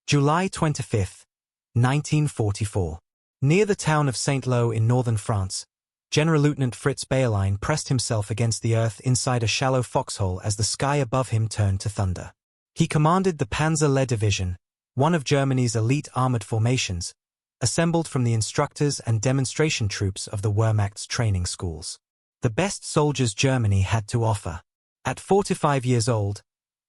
July 25, 1944. Near the town of Saint-Lô in northern France, General-Lieutenant Fritz Bayerlein pressed himself against the earth inside a shallow foxhole as the sky above him turned to thunder. He commanded the Panzer-Le Division, one of Germany's elite armored formations, assembled from the instructors and demonstration troops of the Wehrmacht's training schools. The best soldiers Germany had to offer. At 45 years old,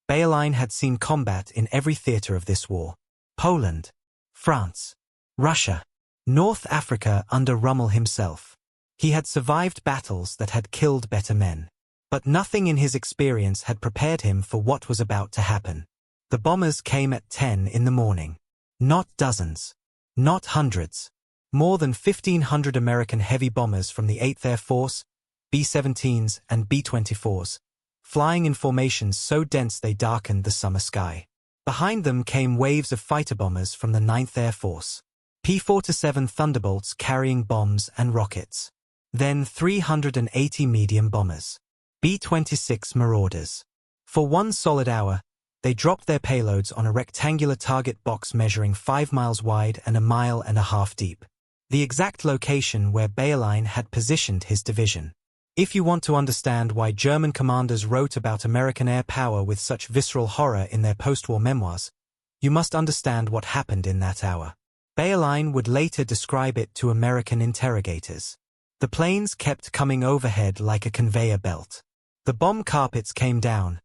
Bayerlein had seen combat in every theater of this war. Poland, France, Russia, North Africa under Rommel himself. He had survived battles that had killed better men. But nothing in his experience had prepared him for what was about to happen. The bombers came at 10 in the morning. Not dozens. Not hundreds. More than 1,500 American heavy bombers from the 8th Air Force, B-17s and B-24s, flying in formations so dense they darkened the summer sky. Behind them came waves of fighter bombers from the 9th Air Force, P-47 Thunderbolts carrying bombs and rockets. Then 380 medium bombers, B-26 Marauders. For 1 solid hour, they dropped their payloads on a rectangular target box measuring 5 miles wide and 1.5 miles deep. The exact location where Bayerlein had positioned his division. If you want to understand why German commanders wrote about American air power with such visceral horror in their post-war memoirs, you must understand what happened in that hour. Bayerlein would later describe it to American interrogators. The planes kept coming overhead like a conveyor belt. The bomb carpets came down,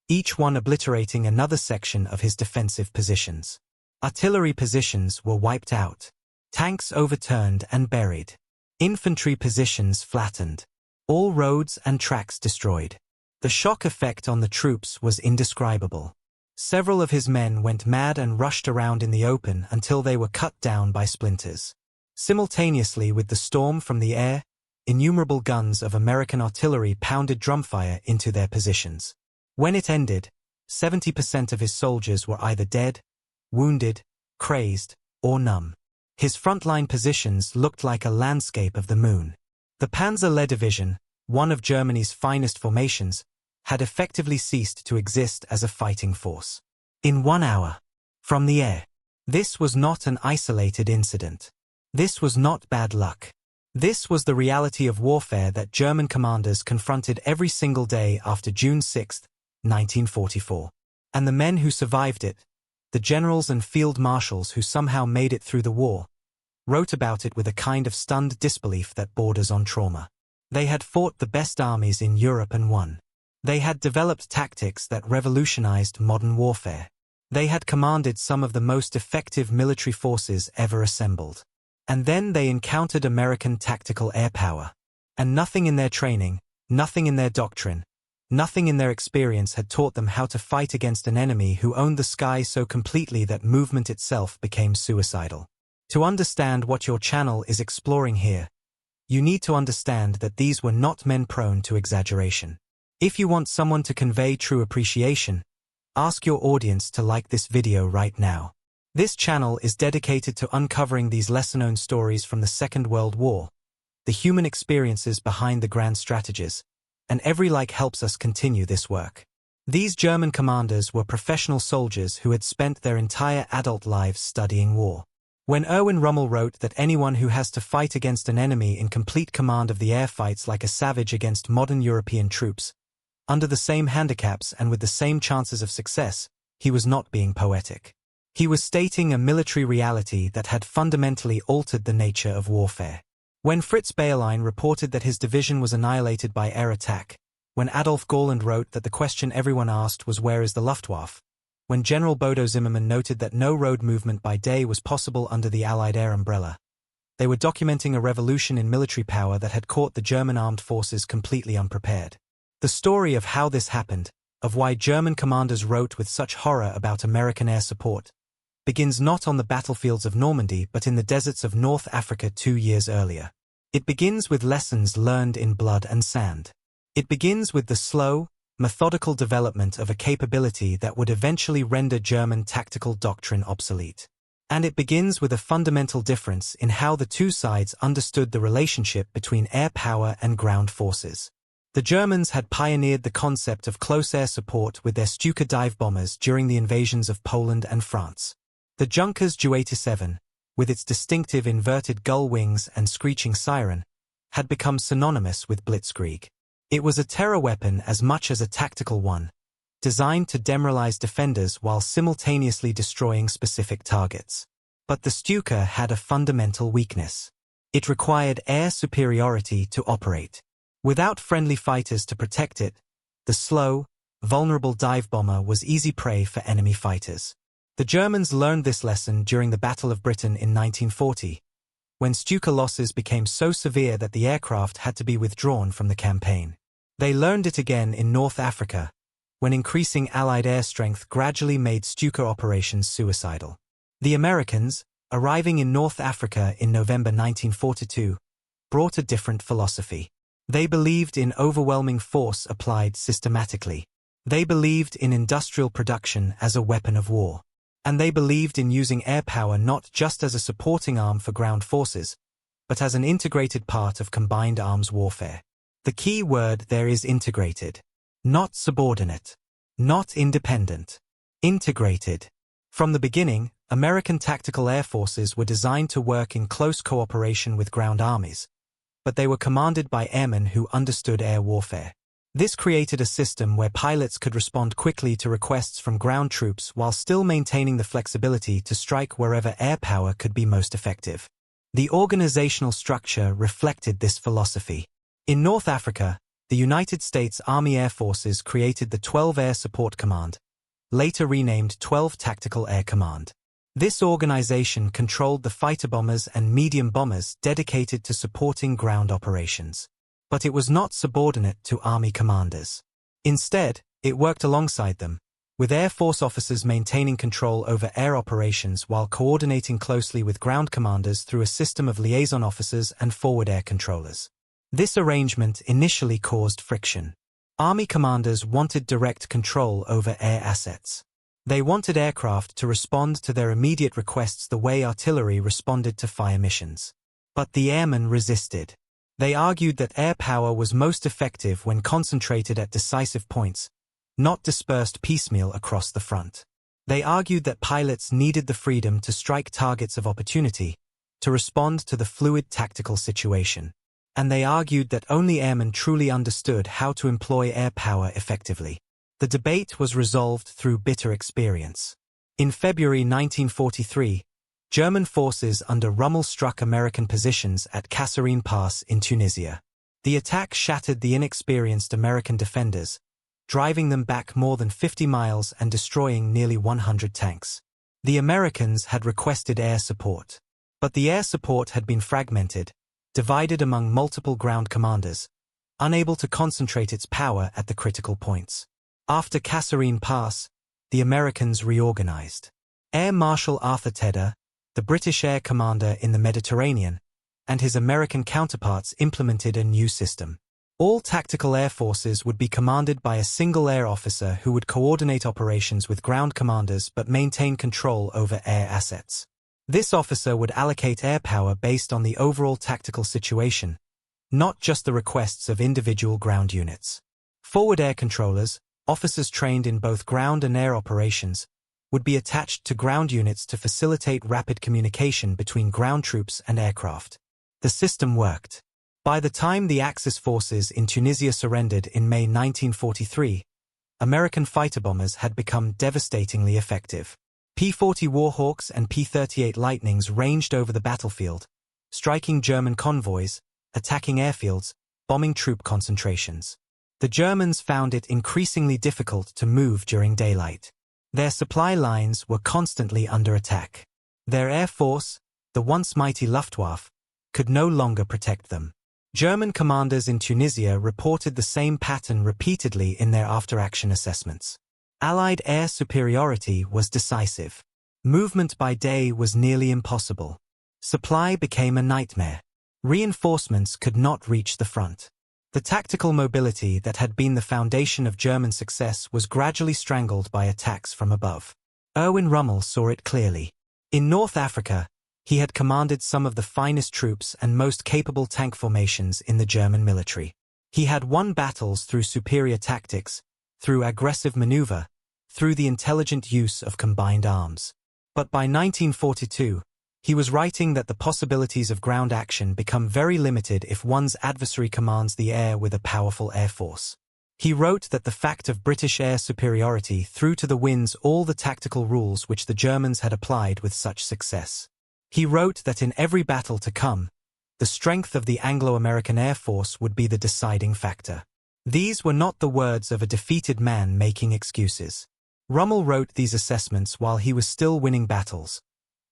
each one obliterating another section of his defensive positions. Artillery positions were wiped out. Tanks overturned and buried. Infantry positions flattened. All roads and tracks destroyed. The shock effect on the troops was indescribable. Several of his men went mad and rushed around in the open until they were cut down by splinters. Simultaneously with the storm from the air, innumerable guns of American artillery pounded drumfire into their positions. When it ended, 70% of his soldiers were either dead, wounded, crazed, or numb. His frontline positions looked like a landscape of the moon. The Panzer-Le Division, one of Germany's finest formations, had effectively ceased to exist as a fighting force. In 1 hour. From the air. This was not an isolated incident. This was not bad luck. This was the reality of warfare that German commanders confronted every single day after June 6, 1944. And the men who survived it, the generals and field marshals who somehow made it through the war, wrote about it with a kind of stunned disbelief that borders on trauma. They had fought the best armies in Europe and won. They had developed tactics that revolutionized modern warfare. They had commanded some of the most effective military forces ever assembled. And then they encountered American tactical air power. And nothing in their training, nothing in their doctrine, nothing in their experience had taught them how to fight against an enemy who owned the sky so completely that movement itself became suicidal. To understand what your channel is exploring here, you need to understand that these were not men prone to exaggeration. If you want someone to convey true appreciation, ask your audience to like this video right now. This channel is dedicated to uncovering these lesser-known stories from the Second World War, the human experiences behind the grand strategies, and every like helps us continue this work. These German commanders were professional soldiers who had spent their entire adult lives studying war. When Erwin Rommel wrote that anyone who has to fight against an enemy in complete command of the air fights like a savage against modern European troops, under the same handicaps and with the same chances of success, he was not being poetic. He was stating a military reality that had fundamentally altered the nature of warfare. When Fritz Bayerlein reported that his division was annihilated by air attack, when Adolf Galland wrote that the question everyone asked was where is the Luftwaffe, when General Bodo Zimmermann noted that no road movement by day was possible under the Allied air umbrella, they were documenting a revolution in military power that had caught the German armed forces completely unprepared. The story of how this happened, of why German commanders wrote with such horror about American air support, begins not on the battlefields of Normandy but in the deserts of North Africa 2 years earlier. It begins with lessons learned in blood and sand. It begins with the slow, methodical development of a capability that would eventually render German tactical doctrine obsolete. And it begins with a fundamental difference in how the two sides understood the relationship between air power and ground forces. The Germans had pioneered the concept of close air support with their Stuka dive bombers during the invasions of Poland and France. The Junkers Ju-87, with its distinctive inverted gull wings and screeching siren, had become synonymous with blitzkrieg. It was a terror weapon as much as a tactical one, designed to demoralize defenders while simultaneously destroying specific targets. But the Stuka had a fundamental weakness. It required air superiority to operate. Without friendly fighters to protect it, the slow, vulnerable dive bomber was easy prey for enemy fighters. The Germans learned this lesson during the Battle of Britain in 1940, when Stuka losses became so severe that the aircraft had to be withdrawn from the campaign. They learned it again in North Africa, when increasing Allied air strength gradually made Stuka operations suicidal. The Americans, arriving in North Africa in November 1942, brought a different philosophy. They believed in overwhelming force applied systematically. They believed in industrial production as a weapon of war. And they believed in using air power not just as a supporting arm for ground forces, but as an integrated part of combined arms warfare. The key word there is integrated. Not subordinate. Not independent. Integrated. From the beginning, American tactical air forces were designed to work in close cooperation with ground armies, but they were commanded by airmen who understood air warfare. This created a system where pilots could respond quickly to requests from ground troops while still maintaining the flexibility to strike wherever air power could be most effective. The organizational structure reflected this philosophy. In North Africa, the United States Army Air Forces created the 12 Air Support Command, later renamed 12 Tactical Air Command. This organization controlled the fighter bombers and medium bombers dedicated to supporting ground operations. But it was not subordinate to Army commanders. Instead, it worked alongside them, with Air Force officers maintaining control over air operations while coordinating closely with ground commanders through a system of liaison officers and forward air controllers. This arrangement initially caused friction. Army commanders wanted direct control over air assets. They wanted aircraft to respond to their immediate requests the way artillery responded to fire missions. But the airmen resisted. They argued that air power was most effective when concentrated at decisive points, not dispersed piecemeal across the front. They argued that pilots needed the freedom to strike targets of opportunity, to respond to the fluid tactical situation. And they argued that only airmen truly understood how to employ air power effectively. The debate was resolved through bitter experience. In February 1943, German forces under Rommel struck American positions at Kasserine Pass in Tunisia. The attack shattered the inexperienced American defenders, driving them back more than 50 miles and destroying nearly 100 tanks. The Americans had requested air support. But the air support had been fragmented, divided among multiple ground commanders, unable to concentrate its power at the critical points. After Kasserine Pass, the Americans reorganized. Air Marshal Arthur Tedder, the British air commander in the Mediterranean, and his American counterparts implemented a new system. All tactical air forces would be commanded by a single air officer who would coordinate operations with ground commanders but maintain control over air assets. This officer would allocate air power based on the overall tactical situation, not just the requests of individual ground units. Forward air controllers, officers trained in both ground and air operations, would be attached to ground units to facilitate rapid communication between ground troops and aircraft. The system worked. By the time the Axis forces in Tunisia surrendered in May 1943, American fighter bombers had become devastatingly effective. P-40 Warhawks and P-38 Lightnings ranged over the battlefield, striking German convoys, attacking airfields, bombing troop concentrations. The Germans found it increasingly difficult to move during daylight. Their supply lines were constantly under attack. Their air force, the once mighty Luftwaffe, could no longer protect them. German commanders in Tunisia reported the same pattern repeatedly in their after-action assessments. Allied air superiority was decisive. Movement by day was nearly impossible. Supply became a nightmare. Reinforcements could not reach the front. The tactical mobility that had been the foundation of German success was gradually strangled by attacks from above. Erwin Rommel saw it clearly. In North Africa, he had commanded some of the finest troops and most capable tank formations in the German military. He had won battles through superior tactics, through aggressive maneuver, through the intelligent use of combined arms. But by 1942, he was writing that the possibilities of ground action become very limited if one's adversary commands the air with a powerful air force. He wrote that the fact of British air superiority threw to the winds all the tactical rules which the Germans had applied with such success. He wrote that in every battle to come, the strength of the Anglo-American Air Force would be the deciding factor. These were not the words of a defeated man making excuses. Rommel wrote these assessments while he was still winning battles,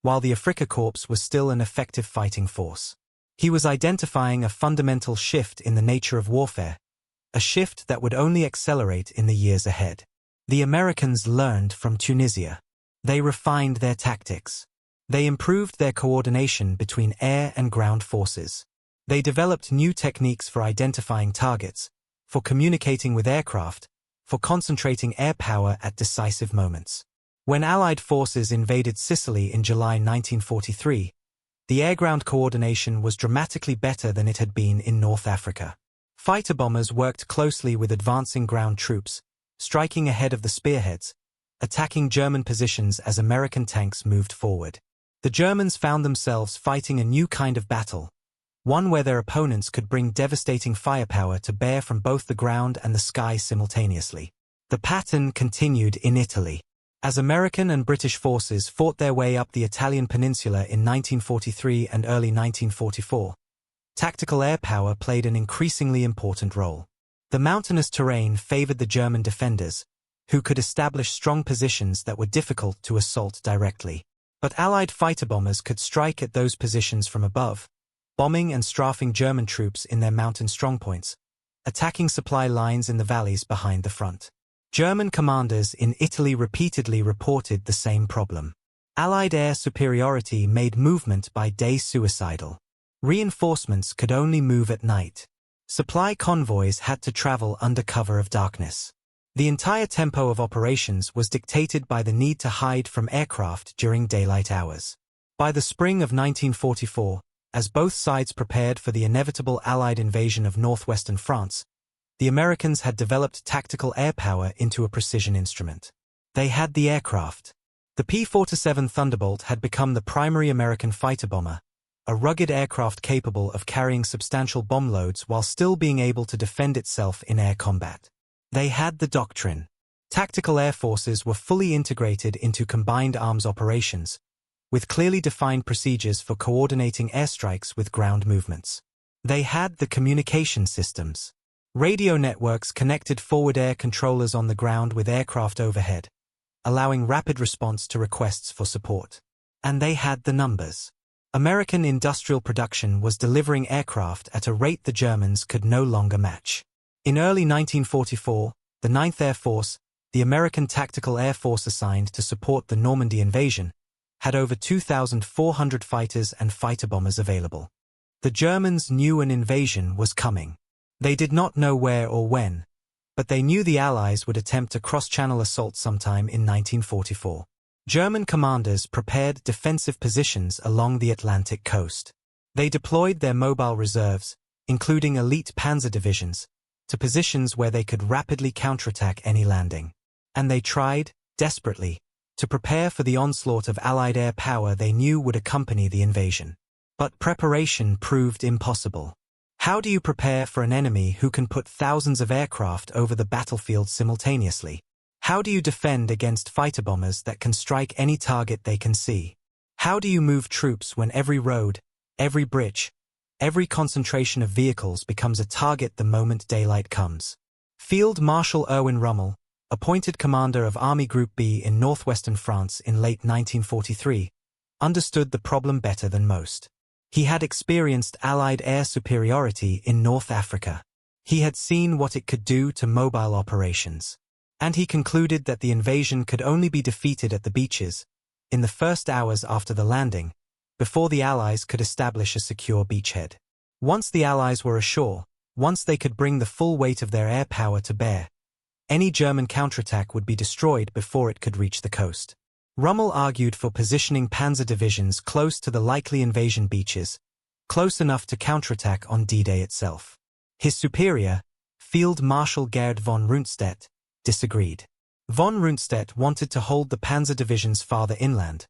while the Afrika Korps was still an effective fighting force. He was identifying a fundamental shift in the nature of warfare, a shift that would only accelerate in the years ahead. The Americans learned from Tunisia. They refined their tactics. They improved their coordination between air and ground forces. They developed new techniques for identifying targets, for communicating with aircraft, for concentrating air power at decisive moments. When Allied forces invaded Sicily in July 1943, the air-ground coordination was dramatically better than it had been in North Africa. Fighter bombers worked closely with advancing ground troops, striking ahead of the spearheads, attacking German positions as American tanks moved forward. The Germans found themselves fighting a new kind of battle, one where their opponents could bring devastating firepower to bear from both the ground and the sky simultaneously. The pattern continued in Italy. As American and British forces fought their way up the Italian peninsula in 1943 and early 1944, tactical air power played an increasingly important role. The mountainous terrain favored the German defenders, who could establish strong positions that were difficult to assault directly. But Allied fighter bombers could strike at those positions from above, bombing and strafing German troops in their mountain strongpoints, attacking supply lines in the valleys behind the front. German commanders in Italy repeatedly reported the same problem. Allied air superiority made movement by day suicidal. Reinforcements could only move at night. Supply convoys had to travel under cover of darkness. The entire tempo of operations was dictated by the need to hide from aircraft during daylight hours. By the spring of 1944, as both sides prepared for the inevitable Allied invasion of northwestern France, the Americans had developed tactical air power into a precision instrument. They had the aircraft. The P-47 Thunderbolt had become the primary American fighter bomber, a rugged aircraft capable of carrying substantial bomb loads while still being able to defend itself in air combat. They had the doctrine. Tactical air forces were fully integrated into combined arms operations, with clearly defined procedures for coordinating airstrikes with ground movements. They had the communication systems. Radio networks connected forward air controllers on the ground with aircraft overhead, allowing rapid response to requests for support. And they had the numbers. American industrial production was delivering aircraft at a rate the Germans could no longer match. In early 1944, the 9th Air Force, the American Tactical Air Force assigned to support the Normandy invasion, had over 2,400 fighters and fighter bombers available. The Germans knew an invasion was coming. They did not know where or when, but they knew the Allies would attempt a cross-channel assault sometime in 1944. German commanders prepared defensive positions along the Atlantic coast. They deployed their mobile reserves, including elite panzer divisions, to positions where they could rapidly counterattack any landing. And they tried, desperately, to prepare for the onslaught of Allied air power they knew would accompany the invasion. But preparation proved impossible. How do you prepare for an enemy who can put thousands of aircraft over the battlefield simultaneously? How do you defend against fighter bombers that can strike any target they can see? How do you move troops when every road, every bridge, every concentration of vehicles becomes a target the moment daylight comes? Field Marshal Erwin Rommel, appointed commander of Army Group B in northwestern France in late 1943, understood the problem better than most. He had experienced Allied air superiority in North Africa. He had seen what it could do to mobile operations. And he concluded that the invasion could only be defeated at the beaches, in the first hours after the landing, before the Allies could establish a secure beachhead. Once the Allies were ashore, once they could bring the full weight of their air power to bear, any German counterattack would be destroyed before it could reach the coast. Rommel argued for positioning panzer divisions close to the likely invasion beaches, close enough to counterattack on D-Day itself. His superior, Field Marshal Gerd von Rundstedt, disagreed. Von Rundstedt wanted to hold the panzer divisions farther inland,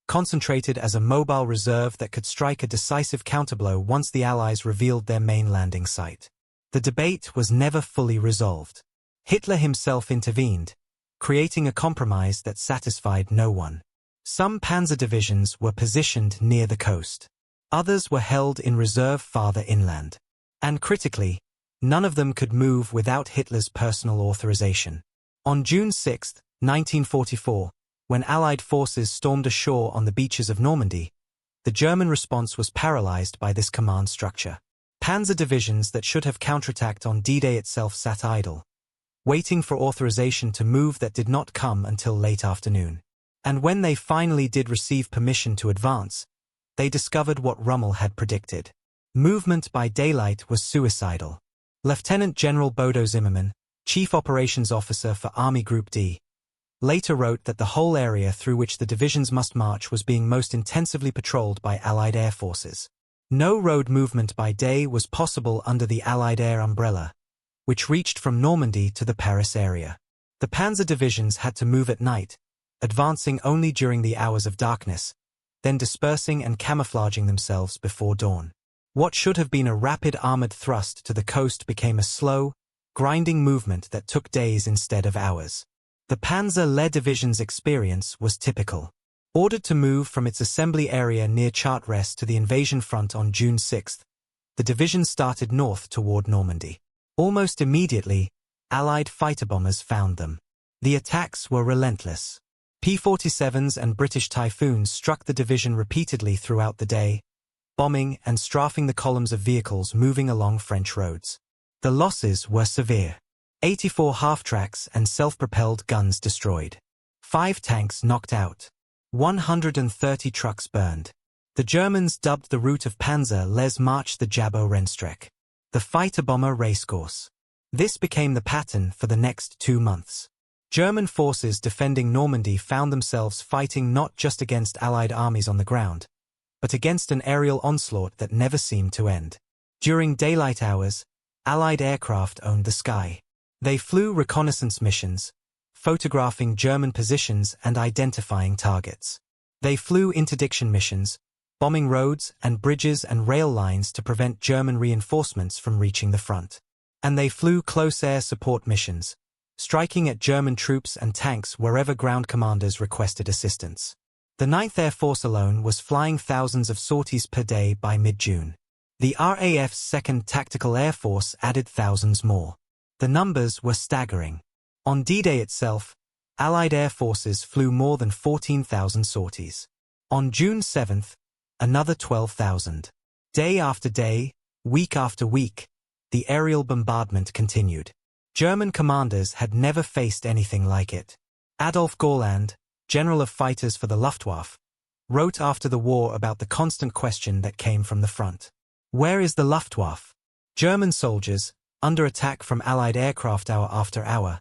concentrated as a mobile reserve that could strike a decisive counterblow once the Allies revealed their main landing site. The debate was never fully resolved. Hitler himself intervened, creating a compromise that satisfied no one. Some panzer divisions were positioned near the coast. Others were held in reserve farther inland. And critically, none of them could move without Hitler's personal authorization. On June 6, 1944, when Allied forces stormed ashore on the beaches of Normandy, the German response was paralyzed by this command structure. Panzer divisions that should have counterattacked on D-Day itself sat idle, waiting for authorization to move that did not come until late afternoon. And when they finally did receive permission to advance, they discovered what Rommel had predicted. Movement by daylight was suicidal. Lieutenant General Bodo Zimmermann, Chief Operations Officer for Army Group D, later wrote that the whole area through which the divisions must march was being most intensively patrolled by Allied air forces. No road movement by day was possible under the Allied air umbrella, which reached from Normandy to the Paris area. The panzer divisions had to move at night, advancing only during the hours of darkness, then dispersing and camouflaging themselves before dawn. What should have been a rapid armored thrust to the coast became a slow, grinding movement that took days instead of hours. The Panzer-led division's experience was typical. Ordered to move from its assembly area near Chartres to the invasion front on June 6, the division started north toward Normandy. Almost immediately, Allied fighter bombers found them. The attacks were relentless. P-47s and British Typhoons struck the division repeatedly throughout the day, bombing and strafing the columns of vehicles moving along French roads. The losses were severe. 84 half-tracks and self-propelled guns destroyed. 5 tanks knocked out. 130 trucks burned. The Germans dubbed the route of Panzer-les March the Jabot-Rennstrecke, the fighter-bomber racecourse. This became the pattern for the next 2 months. German forces defending Normandy found themselves fighting not just against Allied armies on the ground, but against an aerial onslaught that never seemed to end. During daylight hours, Allied aircraft owned the sky. They flew reconnaissance missions, photographing German positions and identifying targets. They flew interdiction missions, bombing roads and bridges and rail lines to prevent German reinforcements from reaching the front. And they flew close air support missions, striking at German troops and tanks wherever ground commanders requested assistance. The 9th Air Force alone was flying thousands of sorties per day by mid-June. The RAF's 2nd Tactical Air Force added thousands more. The numbers were staggering. On D-Day itself, Allied air forces flew more than 14,000 sorties. On June 7th, another 12,000. Day after day, week after week, the aerial bombardment continued. German commanders had never faced anything like it. Adolf Gorland, general of fighters for the Luftwaffe, wrote after the war about the constant question that came from the front. Where is the Luftwaffe? German soldiers, under attack from Allied aircraft hour after hour,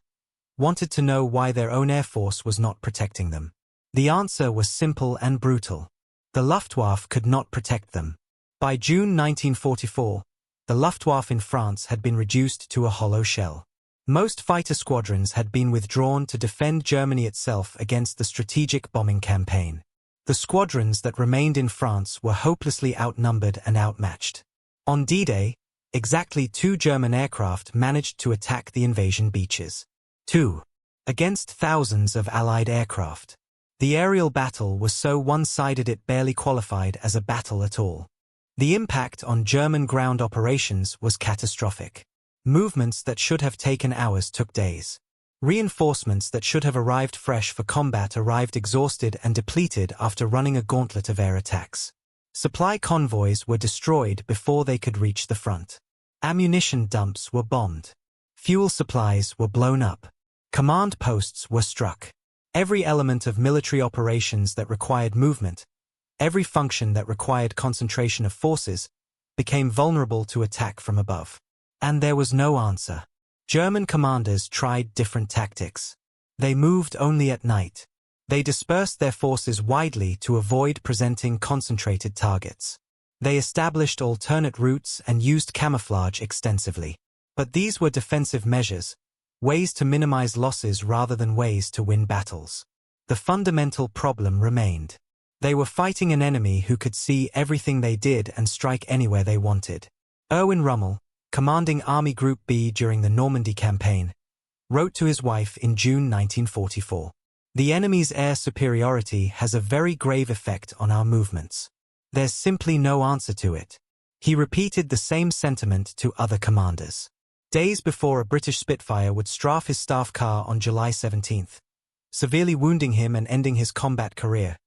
wanted to know why their own air force was not protecting them. The answer was simple and brutal. The Luftwaffe could not protect them. By June 1944, the Luftwaffe in France had been reduced to a hollow shell. Most fighter squadrons had been withdrawn to defend Germany itself against the strategic bombing campaign. The squadrons that remained in France were hopelessly outnumbered and outmatched. On D-Day, exactly 2 German aircraft managed to attack the invasion beaches. 2. Against thousands of Allied aircraft. The aerial battle was so one-sided it barely qualified as a battle at all. The impact on German ground operations was catastrophic. Movements that should have taken hours took days. Reinforcements that should have arrived fresh for combat arrived exhausted and depleted after running a gauntlet of air attacks. Supply convoys were destroyed before they could reach the front. Ammunition dumps were bombed. Fuel supplies were blown up. Command posts were struck. Every element of military operations that required movement, every function that required concentration of forces, became vulnerable to attack from above. And there was no answer. German commanders tried different tactics. They moved only at night. They dispersed their forces widely to avoid presenting concentrated targets. They established alternate routes and used camouflage extensively. But these were defensive measures, ways to minimize losses rather than ways to win battles. The fundamental problem remained. They were fighting an enemy who could see everything they did and strike anywhere they wanted. Erwin Rommel, commanding Army Group B during the Normandy campaign, wrote to his wife in June 1944, "The enemy's air superiority has a very grave effect on our movements. There's simply no answer to it." He repeated the same sentiment to other commanders. Days before, a British Spitfire would strafe his staff car on July 17, severely wounding him and ending his combat career.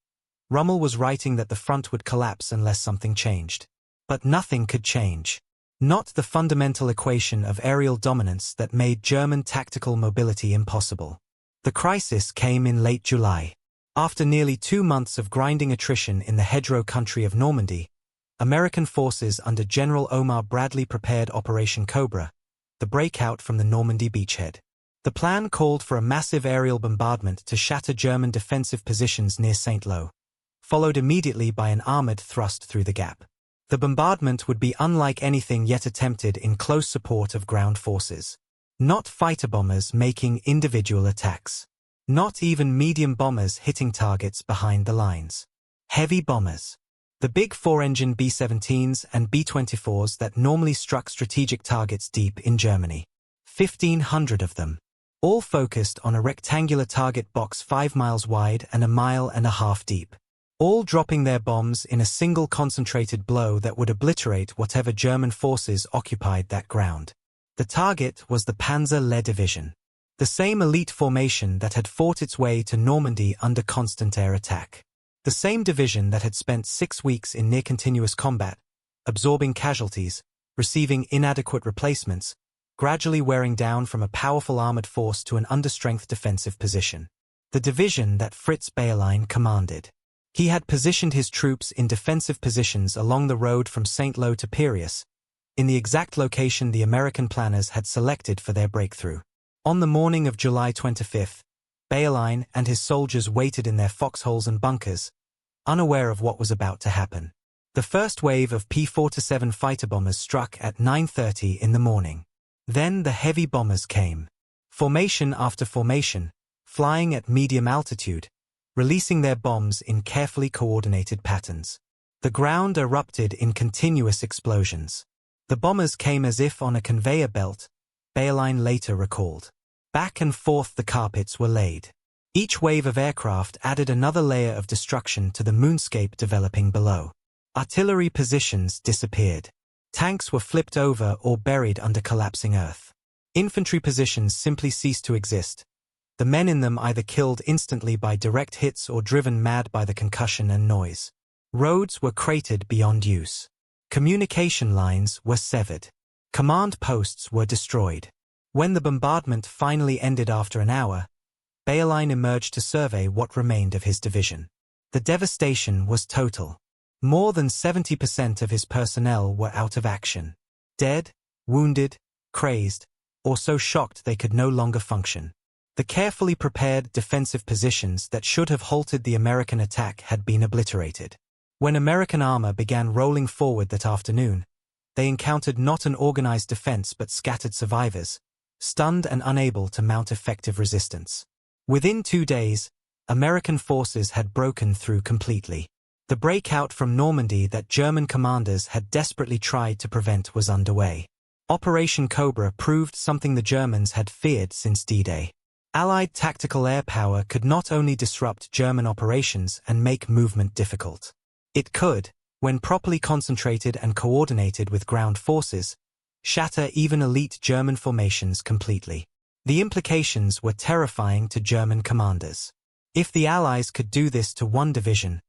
Rommel was writing that the front would collapse unless something changed. But nothing could change. Not the fundamental equation of aerial dominance that made German tactical mobility impossible. The crisis came in late July. After nearly 2 months of grinding attrition in the hedgerow country of Normandy, American forces under General Omar Bradley prepared Operation Cobra, the breakout from the Normandy beachhead. The plan called for a massive aerial bombardment to shatter German defensive positions near Saint-Lô, followed immediately by an armored thrust through the gap. The bombardment would be unlike anything yet attempted in close support of ground forces. Not fighter bombers making individual attacks. Not even medium bombers hitting targets behind the lines. Heavy bombers. The big 4-engine B-17s and B-24s that normally struck strategic targets deep in Germany. 1,500 of them. All focused on a rectangular target box 5 miles wide and 1.5 miles deep. All dropping their bombs in a single concentrated blow that would obliterate whatever German forces occupied that ground. The target was the Panzer-Lehr Division. The same elite formation that had fought its way to Normandy under constant air attack. The same division that had spent 6 weeks in near-continuous combat, absorbing casualties, receiving inadequate replacements, gradually wearing down from a powerful armored force to an understrength defensive position. The division that Fritz Bayerlein commanded. He had positioned his troops in defensive positions along the road from Saint-Lô to Piraeus, in the exact location the American planners had selected for their breakthrough. On the morning of July 25, Bayerlein and his soldiers waited in their foxholes and bunkers, unaware of what was about to happen. The first wave of P-47 fighter bombers struck at 9:30 in the morning. Then the heavy bombers came. Formation after formation, flying at medium altitude, releasing their bombs in carefully coordinated patterns. The ground erupted in continuous explosions. The bombers came as if on a conveyor belt, Bayerlein later recalled. Back and forth the carpets were laid. Each wave of aircraft added another layer of destruction to the moonscape developing below. Artillery positions disappeared. Tanks were flipped over or buried under collapsing earth. Infantry positions simply ceased to exist. The men in them either killed instantly by direct hits or driven mad by the concussion and noise. Roads were cratered beyond use. Communication lines were severed. Command posts were destroyed. When the bombardment finally ended after an hour, Bayerlein emerged to survey what remained of his division. The devastation was total. More than 70% of his personnel were out of action. Dead, wounded, crazed, or so shocked they could no longer function. The carefully prepared defensive positions that should have halted the American attack had been obliterated. When American armor began rolling forward that afternoon, they encountered not an organized defense but scattered survivors, stunned and unable to mount effective resistance. Within 2 days, American forces had broken through completely. The breakout from Normandy that German commanders had desperately tried to prevent was underway. Operation Cobra proved something the Germans had feared since D-Day. Allied tactical air power could not only disrupt German operations and make movement difficult. It could, when properly concentrated and coordinated with ground forces, shatter even elite German formations completely. The implications were terrifying to German commanders. If the Allies could do this to one division,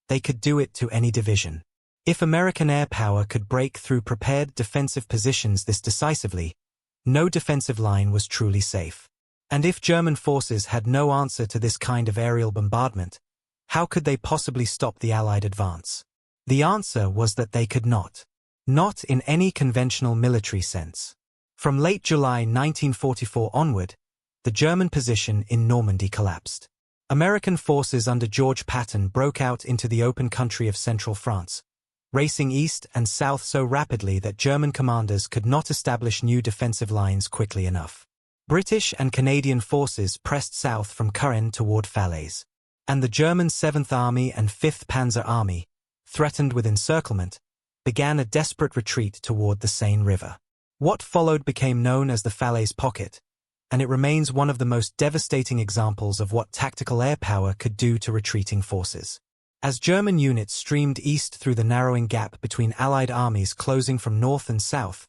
they could do it to any division. If American air power could break through prepared defensive positions this decisively, no defensive line was truly safe. And if German forces had no answer to this kind of aerial bombardment, how could they possibly stop the Allied advance? The answer was that they could not. Not in any conventional military sense. From late July 1944 onward, the German position in Normandy collapsed. American forces under George Patton broke out into the open country of central France, racing east and south so rapidly that German commanders could not establish new defensive lines quickly enough. British and Canadian forces pressed south from Caen toward Falaise. and the German 7th Army and 5th Panzer Army, threatened with encirclement, began a desperate retreat toward the Seine River. What followed became known as the Falaise Pocket, and it remains one of the most devastating examples of what tactical air power could do to retreating forces. As German units streamed east through the narrowing gap between Allied armies closing from north and south,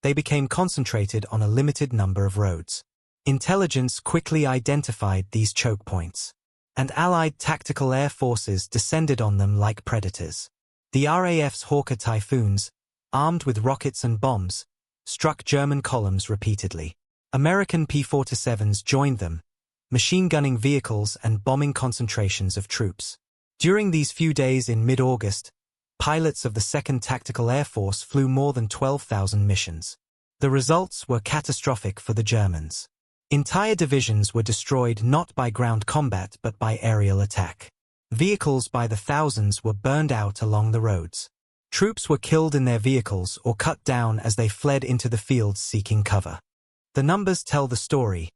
they became concentrated on a limited number of roads. Intelligence quickly identified these choke points, and Allied tactical air forces descended on them like predators. The RAF's Hawker Typhoons, armed with rockets and bombs, struck German columns repeatedly. American P-47s joined them, machine-gunning vehicles and bombing concentrations of troops. During these few days in mid-August, pilots of the 2nd Tactical Air Force flew more than 12,000 missions. The results were catastrophic for the Germans. Entire divisions were destroyed not by ground combat but by aerial attack. Vehicles by the thousands were burned out along the roads. Troops were killed in their vehicles or cut down as they fled into the fields seeking cover. The numbers tell the story,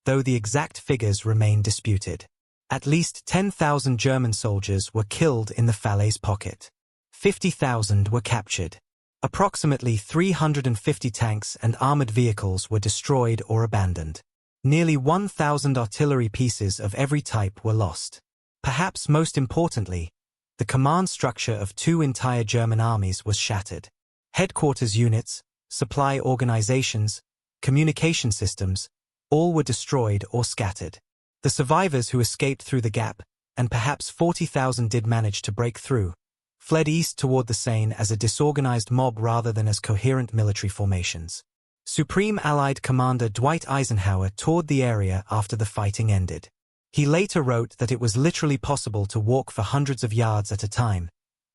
though the exact figures remain disputed. At least 10,000 German soldiers were killed in the Falaise Pocket. 50,000 were captured. Approximately 350 tanks and armored vehicles were destroyed or abandoned. Nearly 1,000 artillery pieces of every type were lost. Perhaps most importantly, the command structure of 2 entire German armies was shattered. Headquarters units, supply organizations, communication systems, all were destroyed or scattered. The survivors who escaped through the gap, and perhaps 40,000 did manage to break through, fled east toward the Seine as a disorganized mob rather than as coherent military formations. Supreme Allied Commander Dwight Eisenhower toured the area after the fighting ended. He later wrote that it was literally possible to walk for hundreds of yards at a time,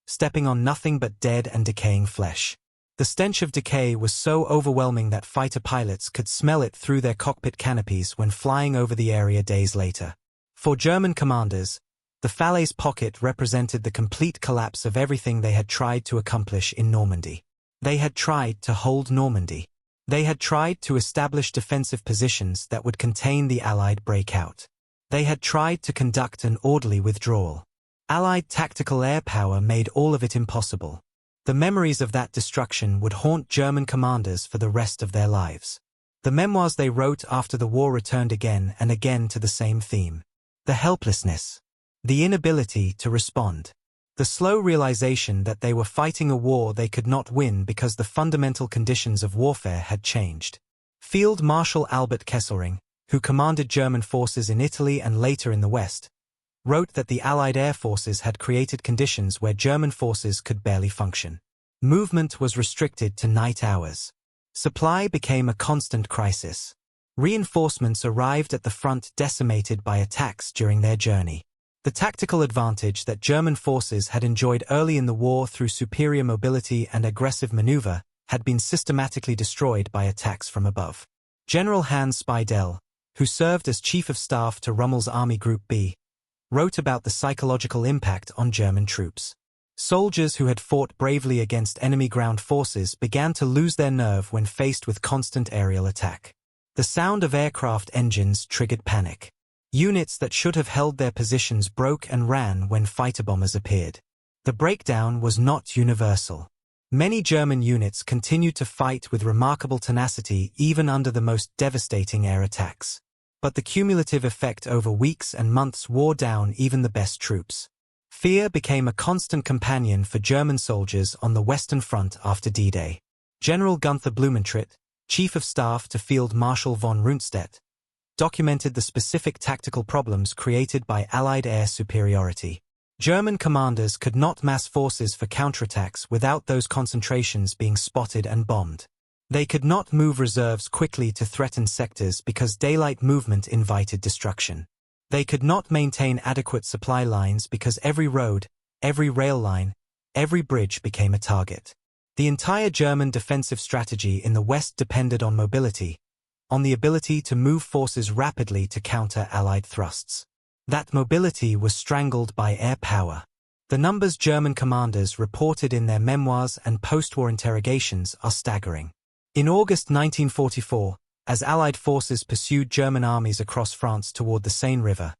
stepping on nothing but dead and decaying flesh. The stench of decay was so overwhelming that fighter pilots could smell it through their cockpit canopies when flying over the area days later. For German commanders, the Falaise Pocket represented the complete collapse of everything they had tried to accomplish in Normandy. They had tried to hold Normandy. They had tried to establish defensive positions that would contain the Allied breakout. They had tried to conduct an orderly withdrawal. Allied tactical air power made all of it impossible. The memories of that destruction would haunt German commanders for the rest of their lives. The memoirs they wrote after the war returned again and again to the same theme. The helplessness. The inability to respond. The slow realization that they were fighting a war they could not win because the fundamental conditions of warfare had changed. Field Marshal Albert Kesselring, who commanded German forces in Italy and later in the West, wrote that the Allied air forces had created conditions where German forces could barely function. Movement was restricted to night hours. Supply became a constant crisis. Reinforcements arrived at the front decimated by attacks during their journey. The tactical advantage that German forces had enjoyed early in the war through superior mobility and aggressive maneuver had been systematically destroyed by attacks from above. General Hans Speidel, who served as Chief of Staff to Rommel's Army Group B, wrote about the psychological impact on German troops. Soldiers who had fought bravely against enemy ground forces began to lose their nerve when faced with constant aerial attack. The sound of aircraft engines triggered panic. Units that should have held their positions broke and ran when fighter bombers appeared. The breakdown was not universal. Many German units continued to fight with remarkable tenacity even under the most devastating air attacks. But the cumulative effect over weeks and months wore down even the best troops. Fear became a constant companion for German soldiers on the Western Front after D-Day. General Gunther Blumentritt, Chief of Staff to Field Marshal von Rundstedt, documented the specific tactical problems created by Allied air superiority. German commanders could not mass forces for counterattacks without those concentrations being spotted and bombed. They could not move reserves quickly to threaten sectors because daylight movement invited destruction. They could not maintain adequate supply lines because every road, every rail line, every bridge became a target. The entire German defensive strategy in the West depended on mobility, on the ability to move forces rapidly to counter Allied thrusts. That mobility was strangled by air power. The numbers German commanders reported in their memoirs and post-war interrogations are staggering. In August 1944, as Allied forces pursued German armies across France toward the Seine River,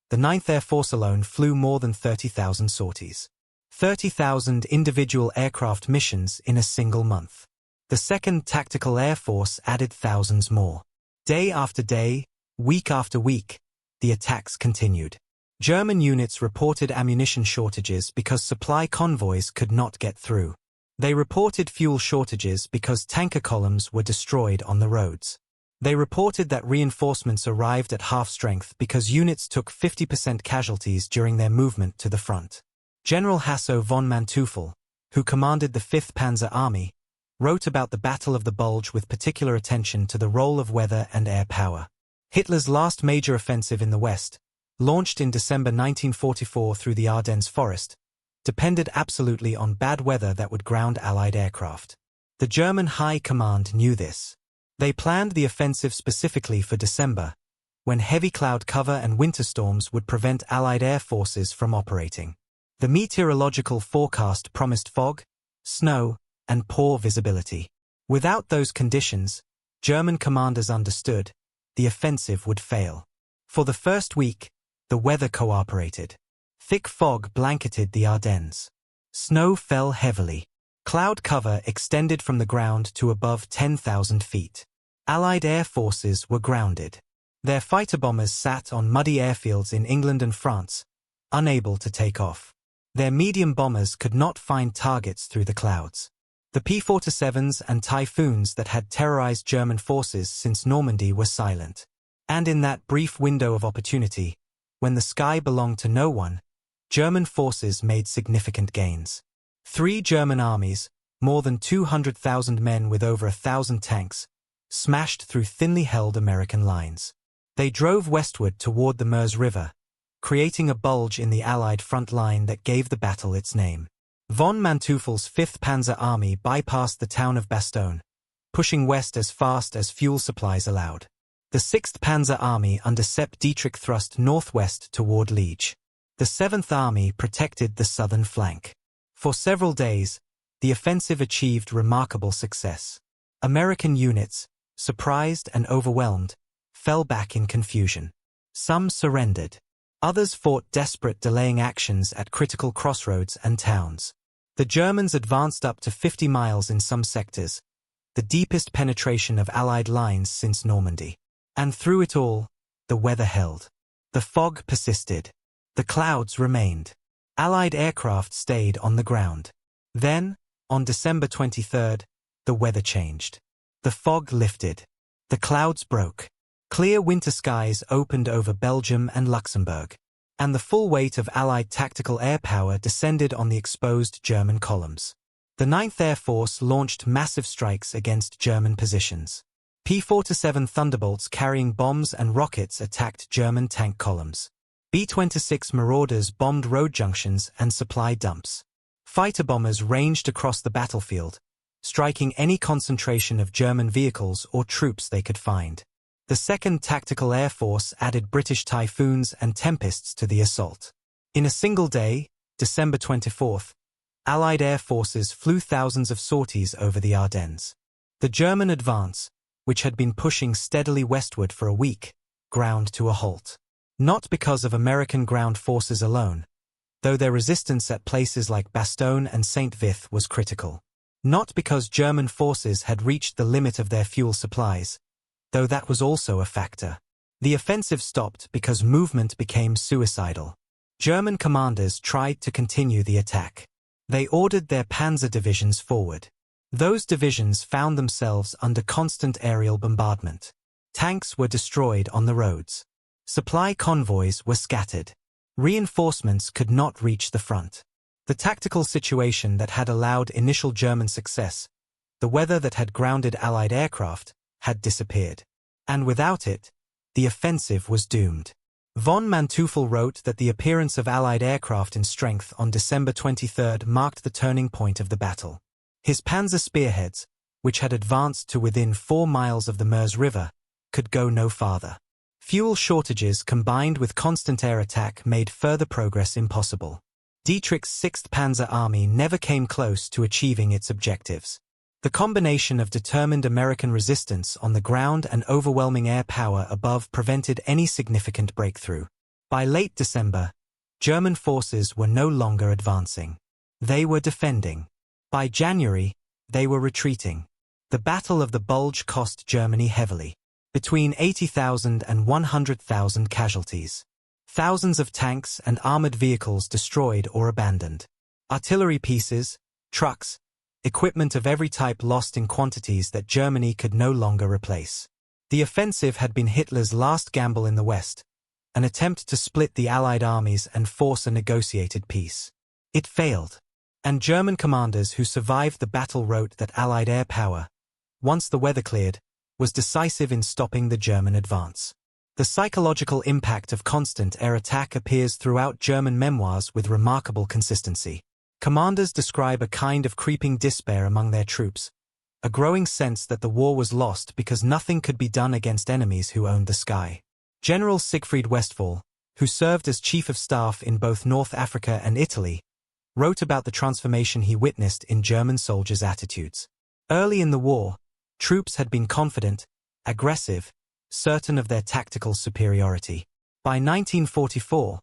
the 9th Air Force alone flew more than 30,000 sorties. 30,000 individual aircraft missions in a single month. The 2nd Tactical Air Force added thousands more. Day after day, week after week, the attacks continued. German units reported ammunition shortages because supply convoys could not get through. They reported fuel shortages because tanker columns were destroyed on the roads. They reported that reinforcements arrived at half strength because units took 50% casualties during their movement to the front. General Hasso von Manteuffel, who commanded the 5th Panzer Army, wrote about the Battle of the Bulge with particular attention to the role of weather and air power. Hitler's last major offensive in the West, launched in December 1944 through the Ardennes forest, depended absolutely on bad weather that would ground Allied aircraft. The German High Command knew this. They planned the offensive specifically for December, when heavy cloud cover and winter storms would prevent Allied air forces from operating. The meteorological forecast promised fog, snow, and poor visibility. Without those conditions, German commanders understood, the offensive would fail. For the first week, the weather cooperated. Thick fog blanketed the Ardennes. Snow fell heavily. Cloud cover extended from the ground to above 10,000 feet. Allied air forces were grounded. Their fighter bombers sat on muddy airfields in England and France, unable to take off. Their medium bombers could not find targets through the clouds. The P-47s and Typhoons that had terrorized German forces since Normandy were silent. And in that brief window of opportunity, when the sky belonged to no one, German forces made significant gains. 3 German armies, more than 200,000 men with over 1,000 tanks, smashed through thinly held American lines. They drove westward toward the Meuse River, creating a bulge in the Allied front line that gave the battle its name. Von Manteuffel's 5th Panzer Army bypassed the town of Bastogne, pushing west as fast as fuel supplies allowed. The 6th Panzer Army under Sepp Dietrich thrust northwest toward Liege. The 7th Army protected the southern flank. For several days, the offensive achieved remarkable success. American units, surprised and overwhelmed, fell back in confusion. Some surrendered. Others fought desperate delaying actions at critical crossroads and towns. The Germans advanced up to 50 miles in some sectors, the deepest penetration of Allied lines since Normandy. And through it all, the weather held. The fog persisted. The clouds remained. Allied aircraft stayed on the ground. Then, on December 23, the weather changed. The fog lifted. The clouds broke. Clear winter skies opened over Belgium and Luxembourg, and the full weight of Allied tactical air power descended on the exposed German columns. The 9th Air Force launched massive strikes against German positions. P-47 Thunderbolts carrying bombs and rockets attacked German tank columns. B-26 Marauders bombed road junctions and supply dumps. Fighter bombers ranged across the battlefield, striking any concentration of German vehicles or troops they could find. The 2nd Tactical Air Force added British Typhoons and Tempests to the assault. In a single day, December 24th, Allied air forces flew thousands of sorties over the Ardennes. The German advance, which had been pushing steadily westward for a week, ground to a halt. Not because of American ground forces alone, though their resistance at places like Bastogne and Saint-Vith was critical. Not because German forces had reached the limit of their fuel supplies, though that was also a factor. The offensive stopped because movement became suicidal. German commanders tried to continue the attack. They ordered their panzer divisions forward. Those divisions found themselves under constant aerial bombardment. Tanks were destroyed on the roads. Supply convoys were scattered. Reinforcements could not reach the front. The tactical situation that had allowed initial German success, the weather that had grounded Allied aircraft, had disappeared. And without it, the offensive was doomed. Von Manteuffel wrote that the appearance of Allied aircraft in strength on December 23 marked the turning point of the battle. His panzer spearheads, which had advanced to within 4 miles of the Meuse River, could go no farther. Fuel shortages combined with constant air attack made further progress impossible. Dietrich's 6th Panzer Army never came close to achieving its objectives. The combination of determined American resistance on the ground and overwhelming air power above prevented any significant breakthrough. By late December, German forces were no longer advancing. They were defending. By January, they were retreating. The Battle of the Bulge cost Germany heavily. Between 80,000 and 100,000 casualties. Thousands of tanks and armored vehicles destroyed or abandoned. Artillery pieces, trucks, equipment of every type lost in quantities that Germany could no longer replace. The offensive had been Hitler's last gamble in the West, an attempt to split the Allied armies and force a negotiated peace. It failed, and German commanders who survived the battle wrote that Allied air power, once the weather cleared, was decisive in stopping the German advance. The psychological impact of constant air attack appears throughout German memoirs with remarkable consistency. Commanders describe a kind of creeping despair among their troops, a growing sense that the war was lost because nothing could be done against enemies who owned the sky. General Siegfried Westphal, who served as chief of staff in both North Africa and Italy, wrote about the transformation he witnessed in German soldiers' attitudes. Early in the war, troops had been confident, aggressive, certain of their tactical superiority. By 1944,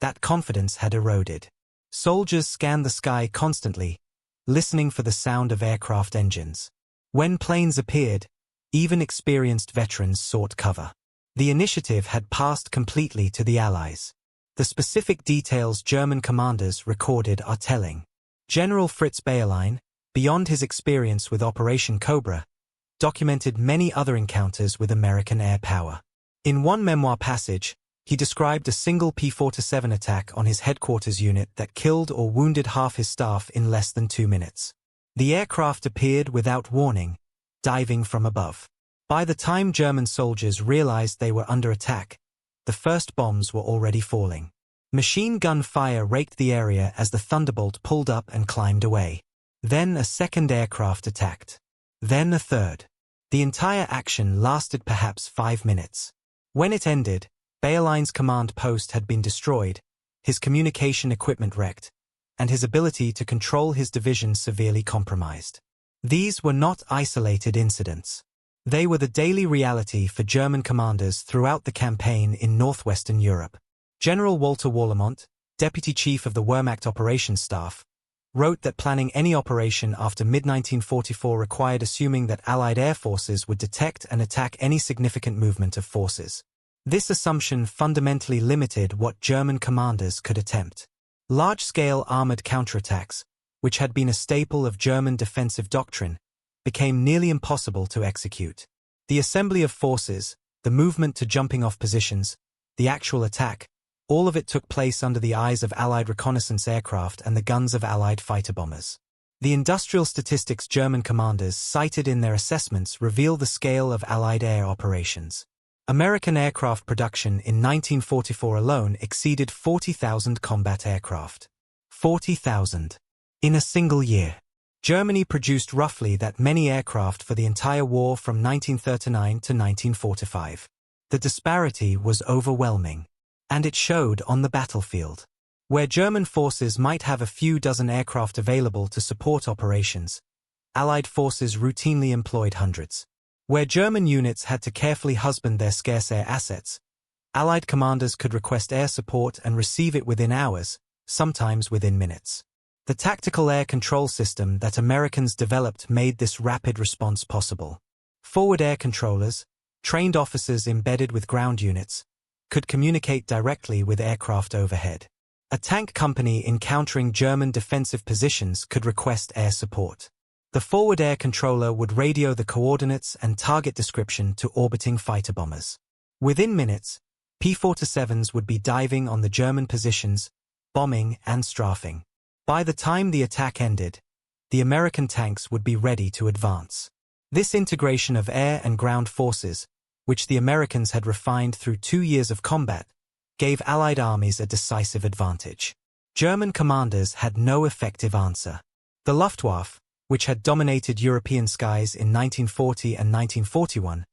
that confidence had eroded. Soldiers scanned the sky constantly, listening for the sound of aircraft engines. When planes appeared, even experienced veterans sought cover. The initiative had passed completely to the Allies. The specific details German commanders recorded are telling. General Fritz Bayerlein, beyond his experience with Operation Cobra, documented many other encounters with American air power. In one memoir passage, he described a single P-47 attack on his headquarters unit that killed or wounded half his staff in less than 2 minutes. The aircraft appeared without warning, diving from above. By the time German soldiers realized they were under attack, the first bombs were already falling. Machine gun fire raked the area as the Thunderbolt pulled up and climbed away. Then a second aircraft attacked. Then a third. The entire action lasted perhaps 5 minutes. When it ended, Bayerlein's command post had been destroyed, his communication equipment wrecked, and his ability to control his division severely compromised. These were not isolated incidents. They were the daily reality for German commanders throughout the campaign in northwestern Europe. General Walter Warlimont, deputy chief of the Wehrmacht operations staff, wrote that planning any operation after mid-1944 required assuming that Allied air forces would detect and attack any significant movement of forces. This assumption fundamentally limited what German commanders could attempt. Large-scale armored counterattacks, which had been a staple of German defensive doctrine, became nearly impossible to execute. The assembly of forces, the movement to jumping-off positions, the actual attack, all of it took place under the eyes of Allied reconnaissance aircraft and the guns of Allied fighter-bombers. The industrial statistics German commanders cited in their assessments reveal the scale of Allied air operations. American aircraft production in 1944 alone exceeded 40,000 combat aircraft. 40,000. In a single year. Germany produced roughly that many aircraft for the entire war from 1939 to 1945. The disparity was overwhelming. And it showed on the battlefield. Where German forces might have a few dozen aircraft available to support operations, Allied forces routinely employed hundreds. Where German units had to carefully husband their scarce air assets, Allied commanders could request air support and receive it within hours, sometimes within minutes. The tactical air control system that Americans developed made this rapid response possible. Forward air controllers, trained officers embedded with ground units, could communicate directly with aircraft overhead. A tank company encountering German defensive positions could request air support. The forward air controller would radio the coordinates and target description to orbiting fighter bombers. Within minutes, P-47s would be diving on the German positions, bombing and strafing. By the time the attack ended, the American tanks would be ready to advance. This integration of air and ground forces, which the Americans had refined through 2 years of combat, gave Allied armies a decisive advantage. German commanders had no effective answer. The Luftwaffe, which had dominated European skies in 1940 and 1941,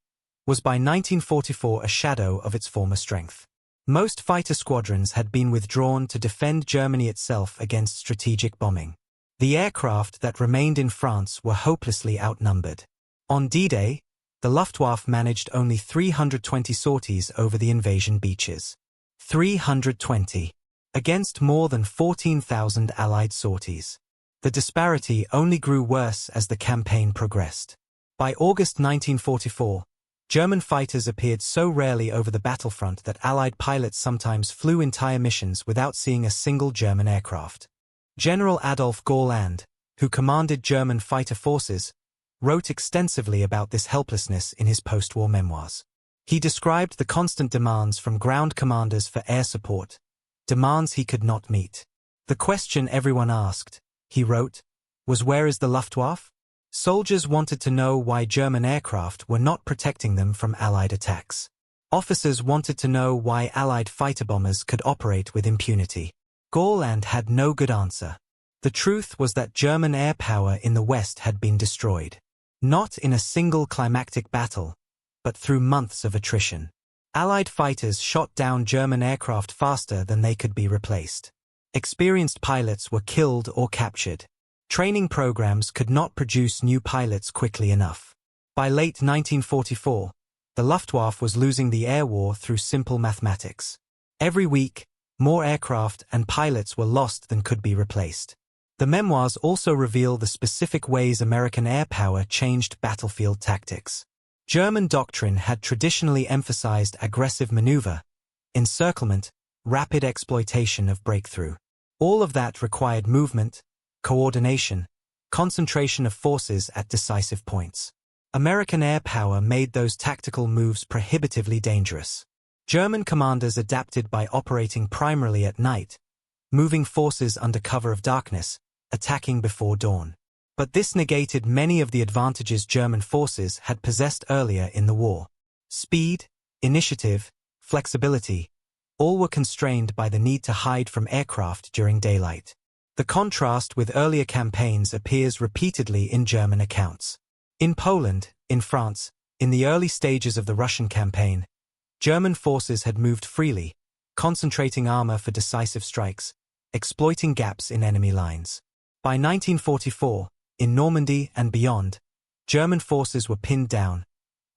was by 1944 a shadow of its former strength. Most fighter squadrons had been withdrawn to defend Germany itself against strategic bombing. The aircraft that remained in France were hopelessly outnumbered. On D-Day, the Luftwaffe managed only 320 sorties over the invasion beaches. 320. Against more than 14,000 Allied sorties. The disparity only grew worse as the campaign progressed. By August 1944, German fighters appeared so rarely over the battlefront that Allied pilots sometimes flew entire missions without seeing a single German aircraft. General Adolf Gauland, who commanded German fighter forces, wrote extensively about this helplessness in his post-war memoirs. He described the constant demands from ground commanders for air support, demands he could not meet. The question everyone asked, he wrote, was where is the Luftwaffe? Soldiers wanted to know why German aircraft were not protecting them from Allied attacks. Officers wanted to know why Allied fighter bombers could operate with impunity. Gauland had no good answer. The truth was that German air power in the West had been destroyed. Not in a single climactic battle, but through months of attrition. Allied fighters shot down German aircraft faster than they could be replaced. Experienced pilots were killed or captured. Training programs could not produce new pilots quickly enough. By late 1944, the Luftwaffe was losing the air war through simple mathematics. Every week, more aircraft and pilots were lost than could be replaced. The memoirs also reveal the specific ways American air power changed battlefield tactics. German doctrine had traditionally emphasized aggressive maneuver, encirclement, rapid exploitation of breakthrough. All of that required movement, coordination, concentration of forces at decisive points. American air power made those tactical moves prohibitively dangerous. German commanders adapted by operating primarily at night, moving forces under cover of darkness, attacking before dawn. But this negated many of the advantages German forces had possessed earlier in the war. Speed, initiative, flexibility, all were constrained by the need to hide from aircraft during daylight. The contrast with earlier campaigns appears repeatedly in German accounts. In Poland, in France, in the early stages of the Russian campaign, German forces had moved freely, concentrating armor for decisive strikes, exploiting gaps in enemy lines. By 1944, in Normandy and beyond, German forces were pinned down,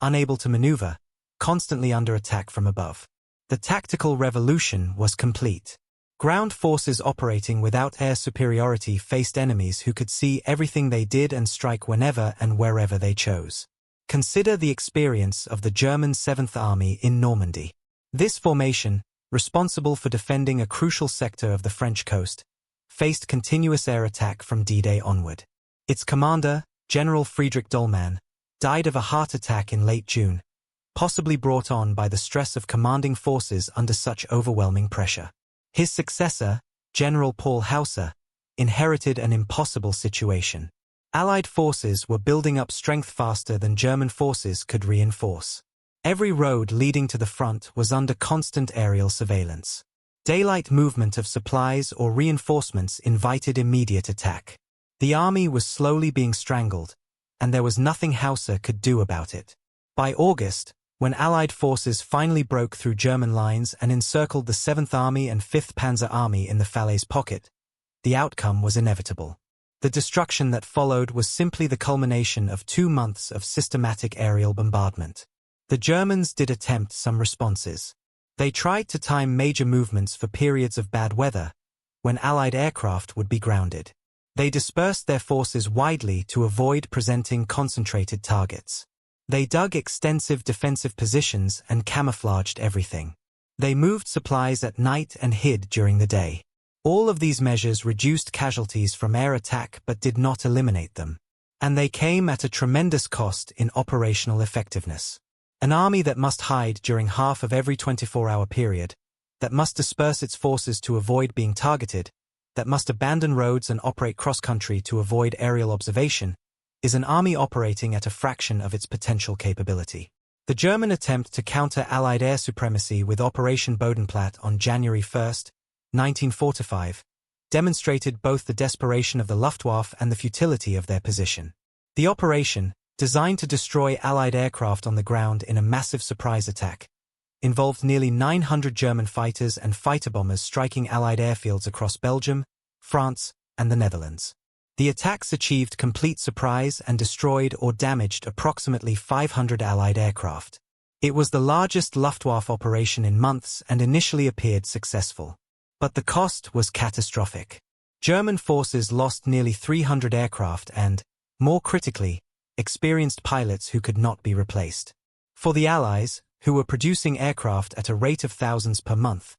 unable to maneuver, constantly under attack from above. The tactical revolution was complete. Ground forces operating without air superiority faced enemies who could see everything they did and strike whenever and wherever they chose. Consider the experience of the German 7th Army in Normandy. This formation, responsible for defending a crucial sector of the French coast, faced continuous air attack from D-Day onward. Its commander, General Friedrich Dollmann, died of a heart attack in late June, possibly brought on by the stress of commanding forces under such overwhelming pressure. His successor, General Paul Hauser, inherited an impossible situation. Allied forces were building up strength faster than German forces could reinforce. Every road leading to the front was under constant aerial surveillance. Daylight movement of supplies or reinforcements invited immediate attack. The army was slowly being strangled, and there was nothing Hauser could do about it. By August, when Allied forces finally broke through German lines and encircled the 7th Army and 5th Panzer Army in the Falaise pocket, the outcome was inevitable. The destruction that followed was simply the culmination of 2 months of systematic aerial bombardment. The Germans did attempt some responses. They tried to time major movements for periods of bad weather, when Allied aircraft would be grounded. They dispersed their forces widely to avoid presenting concentrated targets. They dug extensive defensive positions and camouflaged everything. They moved supplies at night and hid during the day. All of these measures reduced casualties from air attack but did not eliminate them. And they came at a tremendous cost in operational effectiveness. An army that must hide during half of every 24-hour period, that must disperse its forces to avoid being targeted, that must abandon roads and operate cross-country to avoid aerial observation, is an army operating at a fraction of its potential capability. The German attempt to counter Allied air supremacy with Operation Bodenplatte on January 1, 1945, demonstrated both the desperation of the Luftwaffe and the futility of their position. The operation, designed to destroy Allied aircraft on the ground in a massive surprise attack, involved nearly 900 German fighters and fighter bombers striking Allied airfields across Belgium, France, and the Netherlands. The attacks achieved complete surprise and destroyed or damaged approximately 500 Allied aircraft. It was the largest Luftwaffe operation in months and initially appeared successful. But the cost was catastrophic. German forces lost nearly 300 aircraft and, more critically, experienced pilots who could not be replaced. For the Allies, who were producing aircraft at a rate of thousands per month,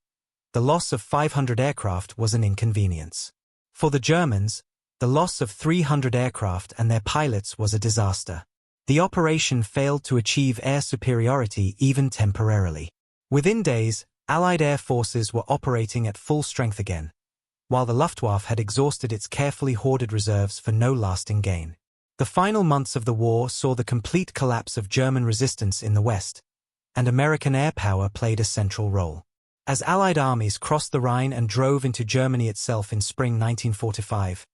the loss of 500 aircraft was an inconvenience. For the Germans, the loss of 300 aircraft and their pilots was a disaster. The operation failed to achieve air superiority even temporarily. Within days, Allied air forces were operating at full strength again, while the Luftwaffe had exhausted its carefully hoarded reserves for no lasting gain. The final months of the war saw the complete collapse of German resistance in the West, and American air power played a central role. As Allied armies crossed the Rhine and drove into Germany itself in spring 1945,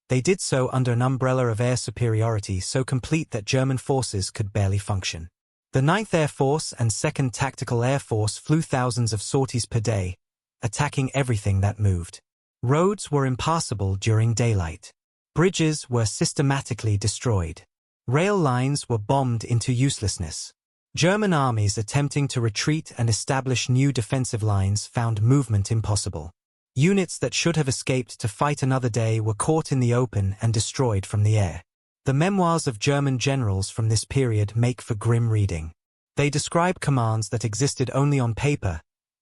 they did so under an umbrella of air superiority so complete that German forces could barely function. The 9th Air Force and 2nd Tactical Air Force flew thousands of sorties per day, attacking everything that moved. Roads were impassable during daylight. Bridges were systematically destroyed. Rail lines were bombed into uselessness. German armies attempting to retreat and establish new defensive lines found movement impossible. Units that should have escaped to fight another day were caught in the open and destroyed from the air. The memoirs of German generals from this period make for grim reading. They describe commands that existed only on paper,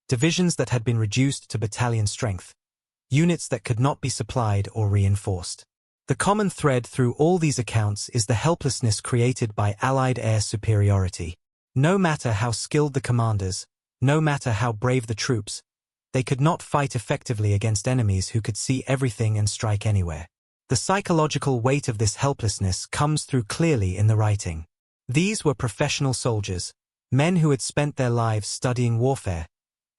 divisions that had been reduced to battalion strength, units that could not be supplied or reinforced. The common thread through all these accounts is the helplessness created by Allied air superiority. No matter how skilled the commanders, no matter how brave the troops, they could not fight effectively against enemies who could see everything and strike anywhere. The psychological weight of this helplessness comes through clearly in the writing. These were professional soldiers, men who had spent their lives studying warfare,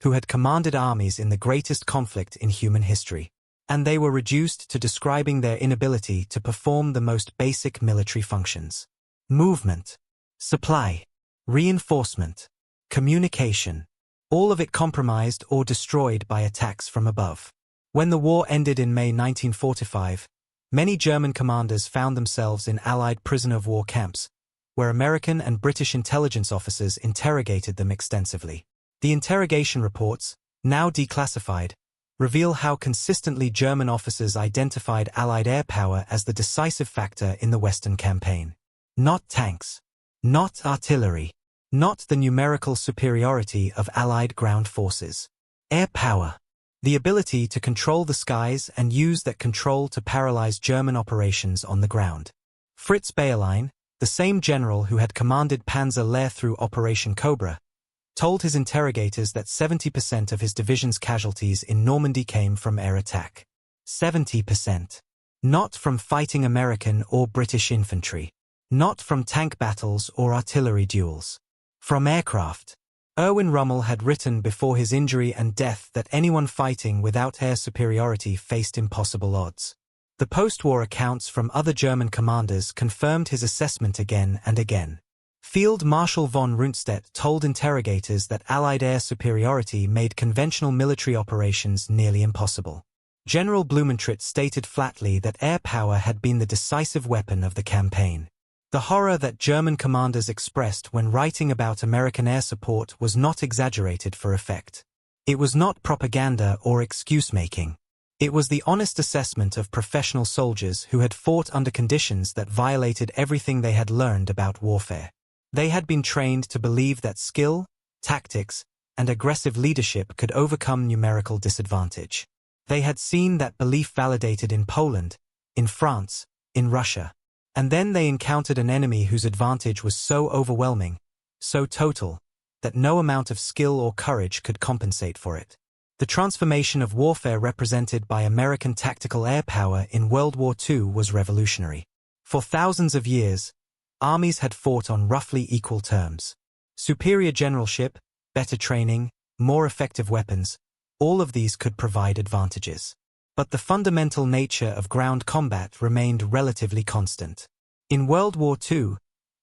who had commanded armies in the greatest conflict in human history. And they were reduced to describing their inability to perform the most basic military functions. Movement, supply, reinforcement, communication, all of it compromised or destroyed by attacks from above. When the war ended in May 1945, many German commanders found themselves in Allied prisoner-of-war camps, where American and British intelligence officers interrogated them extensively. The interrogation reports, now declassified, reveal how consistently German officers identified Allied air power as the decisive factor in the Western campaign. Not tanks, not artillery, not the numerical superiority of Allied ground forces. Air power. The ability to control the skies and use that control to paralyze German operations on the ground. Fritz Bayerlein, the same general who had commanded Panzer Lehr through Operation Cobra, told his interrogators that 70% of his division's casualties in Normandy came from air attack. 70%. Not from fighting American or British infantry. Not from tank battles or artillery duels. From aircraft. Erwin Rommel had written before his injury and death that anyone fighting without air superiority faced impossible odds. The post-war accounts from other German commanders confirmed his assessment again and again. Field Marshal von Rundstedt told interrogators that Allied air superiority made conventional military operations nearly impossible. General Blumentritt stated flatly that air power had been the decisive weapon of the campaign. The horror that German commanders expressed when writing about American air support was not exaggerated for effect. It was not propaganda or excuse-making. It was the honest assessment of professional soldiers who had fought under conditions that violated everything they had learned about warfare. They had been trained to believe that skill, tactics, and aggressive leadership could overcome numerical disadvantage. They had seen that belief validated in Poland, in France, in Russia. And then they encountered an enemy whose advantage was so overwhelming, so total, that no amount of skill or courage could compensate for it. The transformation of warfare represented by American tactical air power in World War II was revolutionary. For thousands of years, armies had fought on roughly equal terms. Superior generalship, better training, more effective weapons, all of these could provide advantages. But the fundamental nature of ground combat remained relatively constant. In World War II,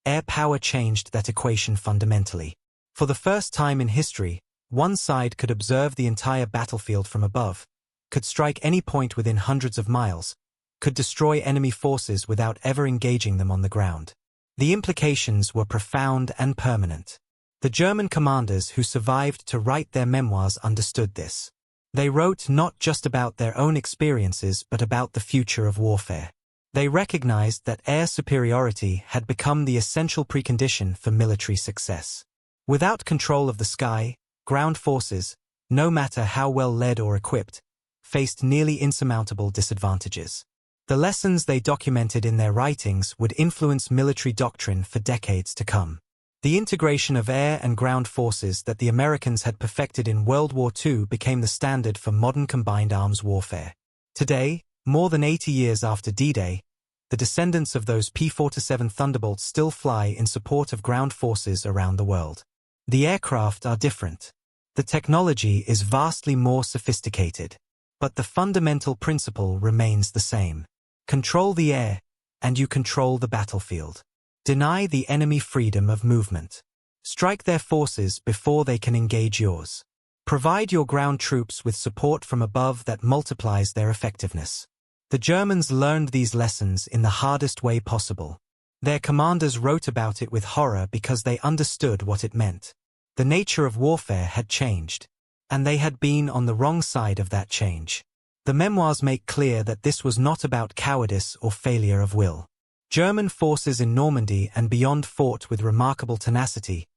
air power changed that equation fundamentally. For the first time in history, one side could observe the entire battlefield from above, could strike any point within hundreds of miles, could destroy enemy forces without ever engaging them on the ground. The implications were profound and permanent. The German commanders who survived to write their memoirs understood this. They wrote not just about their own experiences but about the future of warfare. They recognized that air superiority had become the essential precondition for military success. Without control of the sky, ground forces, no matter how well led or equipped, faced nearly insurmountable disadvantages. The lessons they documented in their writings would influence military doctrine for decades to come. The integration of air and ground forces that the Americans had perfected in World War II became the standard for modern combined arms warfare. Today, more than 80 years after D-Day, the descendants of those P-47 Thunderbolts still fly in support of ground forces around the world. The aircraft are different. The technology is vastly more sophisticated. But the fundamental principle remains the same. Control the air, and you control the battlefield. Deny the enemy freedom of movement. Strike their forces before they can engage yours. Provide your ground troops with support from above that multiplies their effectiveness. The Germans learned these lessons in the hardest way possible. Their commanders wrote about it with horror because they understood what it meant. The nature of warfare had changed, and they had been on the wrong side of that change. The memoirs make clear that this was not about cowardice or failure of will. German forces in Normandy and beyond fought with remarkable tenacity,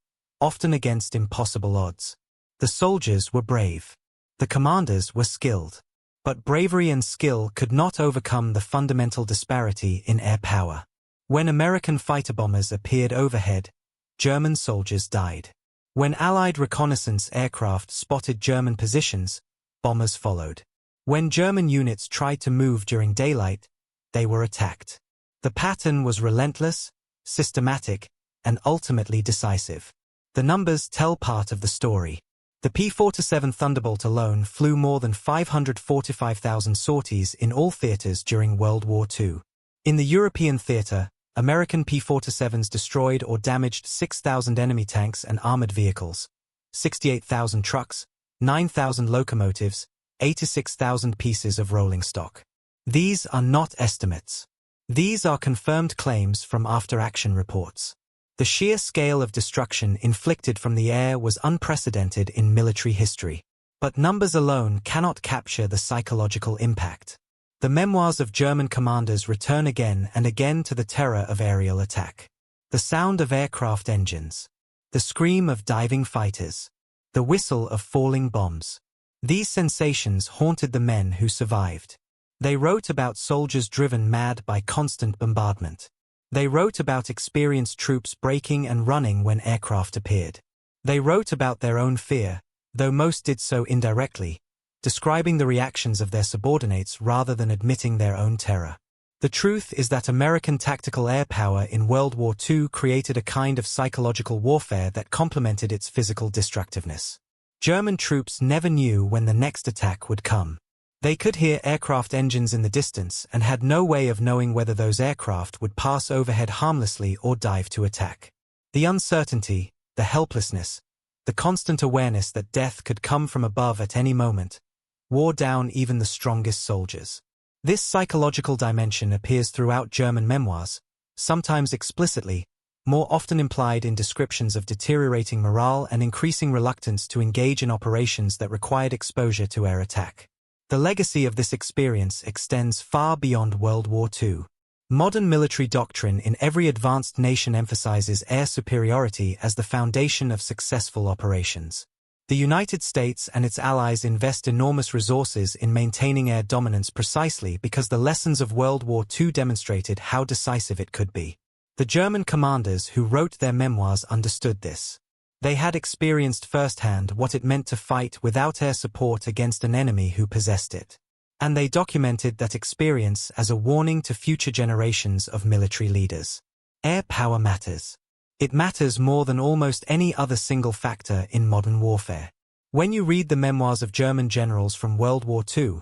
often against impossible odds. The soldiers were brave. The commanders were skilled. But bravery and skill could not overcome the fundamental disparity in air power. When American fighter bombers appeared overhead, German soldiers died. When Allied reconnaissance aircraft spotted German positions, bombers followed. When German units tried to move during daylight, they were attacked. The pattern was relentless, systematic, and ultimately decisive. The numbers tell part of the story. The P-47 Thunderbolt alone flew more than 545,000 sorties in all theaters during World War II. In the European theater, American P-47s destroyed or damaged 6,000 enemy tanks and armored vehicles, 68,000 trucks, 9,000 locomotives, 86,000 pieces of rolling stock. These are not estimates. These are confirmed claims from after-action reports. The sheer scale of destruction inflicted from the air was unprecedented in military history. But numbers alone cannot capture the psychological impact. The memoirs of German commanders return again and again to the terror of aerial attack. The sound of aircraft engines. The scream of diving fighters. The whistle of falling bombs. These sensations haunted the men who survived. They wrote about soldiers driven mad by constant bombardment. They wrote about experienced troops breaking and running when aircraft appeared. They wrote about their own fear, though most did so indirectly, describing the reactions of their subordinates rather than admitting their own terror. The truth is that American tactical air power in World War II created a kind of psychological warfare that complemented its physical destructiveness. German troops never knew when the next attack would come. They could hear aircraft engines in the distance and had no way of knowing whether those aircraft would pass overhead harmlessly or dive to attack. The uncertainty, the helplessness, the constant awareness that death could come from above at any moment, wore down even the strongest soldiers. This psychological dimension appears throughout German memoirs, sometimes explicitly, more often implied in descriptions of deteriorating morale and increasing reluctance to engage in operations that required exposure to air attack. The legacy of this experience extends far beyond World War II. Modern military doctrine in every advanced nation emphasizes air superiority as the foundation of successful operations. The United States and its allies invest enormous resources in maintaining air dominance precisely because the lessons of World War II demonstrated how decisive it could be. The German commanders who wrote their memoirs understood this. They had experienced firsthand what it meant to fight without air support against an enemy who possessed it. And they documented that experience as a warning to future generations of military leaders. Air power matters. It matters more than almost any other single factor in modern warfare. When you read the memoirs of German generals from World War II,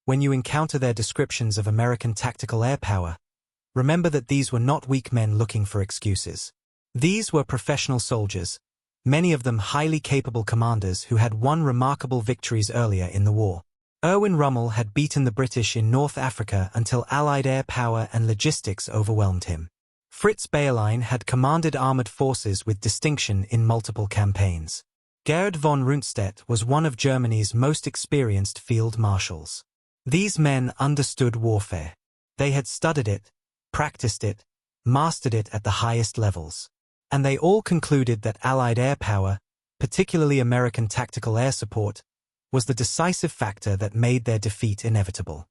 when you encounter their descriptions of American tactical air power, remember that these were not weak men looking for excuses. These were professional soldiers, many of them highly capable commanders who had won remarkable victories earlier in the war. Erwin Rommel had beaten the British in North Africa until Allied air power and logistics overwhelmed him. Fritz Bayerlein had commanded armored forces with distinction in multiple campaigns. Gerd von Rundstedt was one of Germany's most experienced field marshals. These men understood warfare. They had studied it, practiced it, mastered it at the highest levels. And they all concluded that Allied air power, particularly American tactical air support, was the decisive factor that made their defeat inevitable.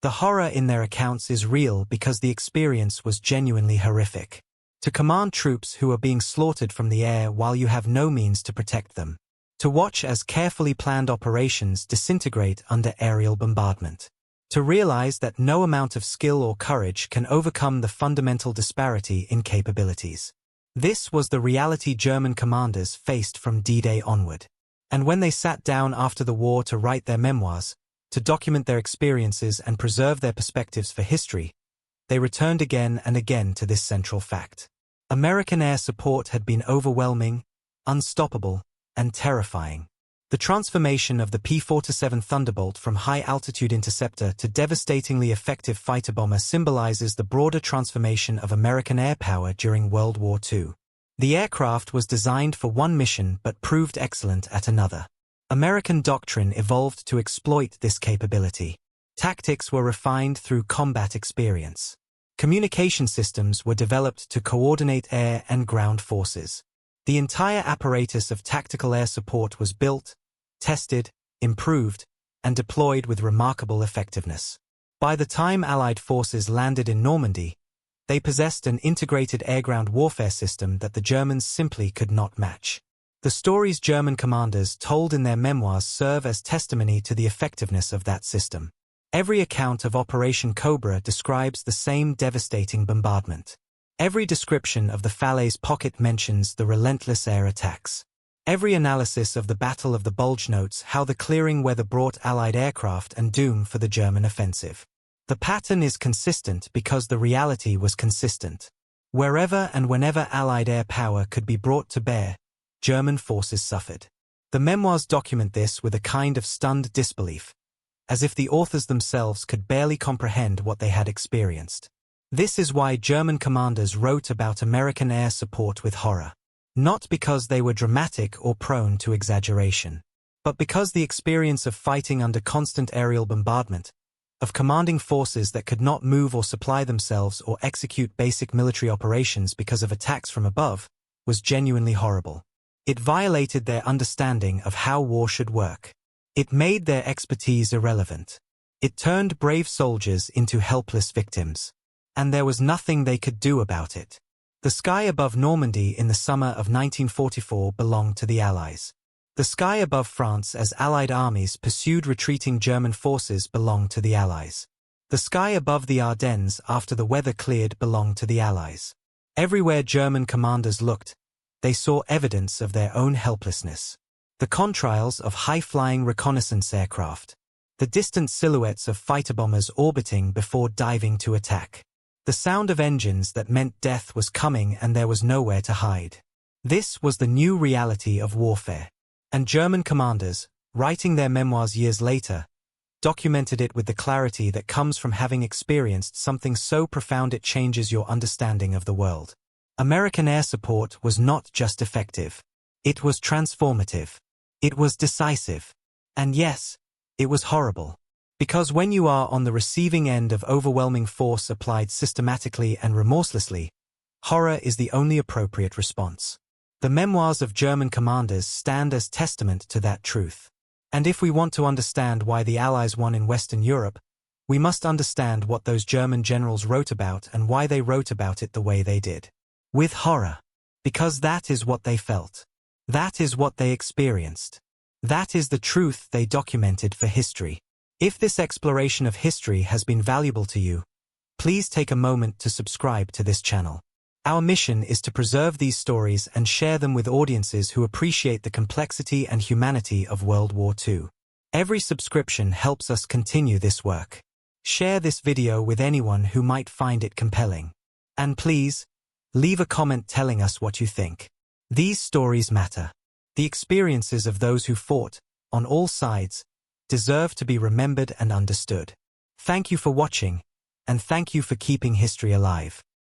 The horror in their accounts is real because the experience was genuinely horrific. To command troops who are being slaughtered from the air while you have no means to protect them. To watch as carefully planned operations disintegrate under aerial bombardment. To realize that no amount of skill or courage can overcome the fundamental disparity in capabilities. This was the reality German commanders faced from D-Day onward. And when they sat down after the war to write their memoirs, to document their experiences and preserve their perspectives for history, they returned again and again to this central fact. American air support had been overwhelming, unstoppable, and terrifying. The transformation of the P-47 Thunderbolt from high-altitude interceptor to devastatingly effective fighter bomber symbolizes the broader transformation of American air power during World War II. The aircraft was designed for one mission but proved excellent at another. American doctrine evolved to exploit this capability. Tactics were refined through combat experience. Communication systems were developed to coordinate air and ground forces. The entire apparatus of tactical air support was built, tested, improved, and deployed with remarkable effectiveness. By the time Allied forces landed in Normandy, they possessed an integrated air-ground warfare system that the Germans simply could not match. The stories German commanders told in their memoirs serve as testimony to the effectiveness of that system. Every account of Operation Cobra describes the same devastating bombardment. Every description of the Falaise pocket mentions the relentless air attacks. Every analysis of the Battle of the Bulge notes how the clearing weather brought Allied aircraft and doom for the German offensive. The pattern is consistent because the reality was consistent. Wherever and whenever Allied air power could be brought to bear, German forces suffered. The memoirs document this with a kind of stunned disbelief, as if the authors themselves could barely comprehend what they had experienced. This is why German commanders wrote about American air support with horror. Not because they were dramatic or prone to exaggeration, but because the experience of fighting under constant aerial bombardment, of commanding forces that could not move or supply themselves or execute basic military operations because of attacks from above, was genuinely horrible. It violated their understanding of how war should work. It made their expertise irrelevant. It turned brave soldiers into helpless victims. And there was nothing they could do about it. The sky above Normandy in the summer of 1944 belonged to the Allies. The sky above France as Allied armies pursued retreating German forces belonged to the Allies. The sky above the Ardennes after the weather cleared belonged to the Allies. Everywhere German commanders looked, they saw evidence of their own helplessness. The contrails of high-flying reconnaissance aircraft. The distant silhouettes of fighter bombers orbiting before diving to attack. The sound of engines that meant death was coming and there was nowhere to hide. This was the new reality of warfare. And German commanders, writing their memoirs years later, documented it with the clarity that comes from having experienced something so profound it changes your understanding of the world. American air support was not just effective. It was transformative. It was decisive. And yes, it was horrible. Because when you are on the receiving end of overwhelming force applied systematically and remorselessly, horror is the only appropriate response. The memoirs of German commanders stand as testament to that truth. And if we want to understand why the Allies won in Western Europe, we must understand what those German generals wrote about and why they wrote about it the way they did. With horror. Because that is what they felt. That is what they experienced. That is the truth they documented for history. If this exploration of history has been valuable to you, please take a moment to subscribe to this channel. Our mission is to preserve these stories and share them with audiences who appreciate the complexity and humanity of World War II. Every subscription helps us continue this work. Share this video with anyone who might find it compelling. And please, leave a comment telling us what you think. These stories matter. The experiences of those who fought, on all sides, deserve to be remembered and understood. Thank you for watching, and thank you for keeping history alive.